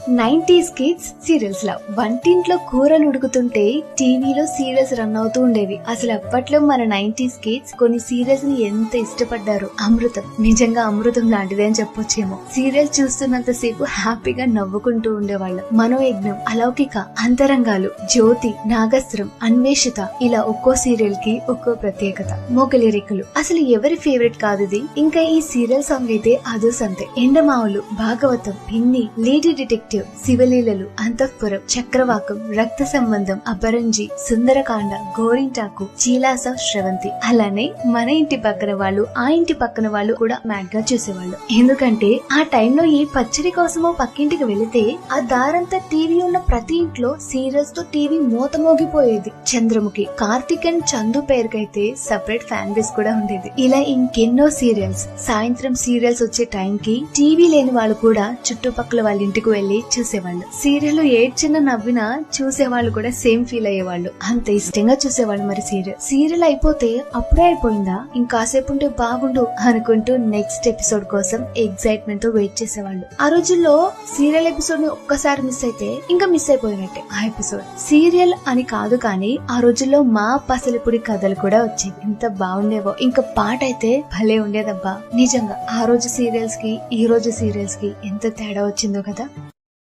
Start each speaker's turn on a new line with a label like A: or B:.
A: 90s kids serials లా వంటింట్లో కూరలు ఉడుకుతుంటే టీవీలో సీరియల్స్ రన్ అవుతూ ఉండేవి. అసలు అప్పట్లో మన 90s కిడ్స్ కొన్ని సీరియల్స్ ని ఎంత ఇష్టపడ్డారు. అమృతం నిజంగా అమృతం లాంటిదే అని చెప్పొచ్చేమో. సీరియల్స్ చూస్తున్నంత సేపు హ్యాపీగా నవ్వుకుంటూ ఉండేవాళ్ళు. మనోయజ్ఞం, అలౌకిక, అంతరంగాలు, జ్యోతి, నాగస్త్రం, అన్వేషిత, ఇలా ఒక్కో సీరియల్ కి ఒక్కో ప్రత్యేకత. మొగలిరేకులు అసలు ఎవరి ఫేవరెట్ కాదు ఇది. ఇంకా ఈ సీరియల్ సాంగ్ అయితే అదో సంతే. ఎండమావులు, భాగవతం, పిన్ని, లేడీ డిటెక్టివ్, శివలీలలు, అంతఃపురం, చక్రవాకం, రక్త సంబంధం, అపరంజి, సుందరకాండ, గోరింటాకు, చీలాస, శ్రవంతి. అలానే మన ఇంటి పక్కన వాళ్ళు, ఆ ఇంటి పక్కన వాళ్ళు కూడా మ్యాడ్ గా చూసేవాళ్ళు. ఎందుకంటే ఆ టైంలో ఏ పచ్చడి కోసమో పక్కింటికి వెళితే ఆ దారంతా టీవీ ఉన్న ప్రతి ఇంట్లో సీరియల్స్ తో టీవీ మూత మోగిపోయేది. చంద్రముఖి, కార్తిక్ అండ్ చందు పేరుకైతే సపరేట్ ఫ్యాన్ బేస్ కూడా ఉండేది. ఇలా ఇంకెన్నో సీరియల్స్. సాయంత్రం సీరియల్స్ వచ్చే టైం కి టీవీ లేని వాళ్ళు కూడా చుట్టుపక్కల వాళ్ళ ఇంటికి వెళ్లి చూసేవాళ్ళు. సీరియల్ ఏడ్చినా నవ్వినా చూసేవాళ్ళు కూడా సేమ్ ఫీల్ అయ్యేవాళ్ళు. అంత ఇష్టంగా చూసేవాళ్ళు. మరి సీరియల్ అయిపోతే అప్పుడే అయిపోయిందా, ఇంకాసేపు ఉంటే బాగుండు అనుకుంటూ నెక్స్ట్ ఎపిసోడ్ కోసం ఎక్సైట్మెంట్ తో వెయిట్ చేసేవాళ్ళు. ఆ రోజుల్లో సీరియల్ ఎపిసోడ్ ని ఒక్కసారి మిస్ అయితే ఇంకా మిస్ అయిపోయినట్టే ఆ ఎపిసోడ్. సీరియల్ అని కాదు కానీ ఆ రోజుల్లో మా పసలిపుడి కథలు కూడా వచ్చేవి. ఎంత బాగుండేవో. ఇంకా పాట అయితే భలే ఉండేదబ్బా. నిజంగా ఆ రోజు సీరియల్స్ కి ఈ రోజు సీరియల్స్ కి ఎంత తేడా వచ్చిందో కదా.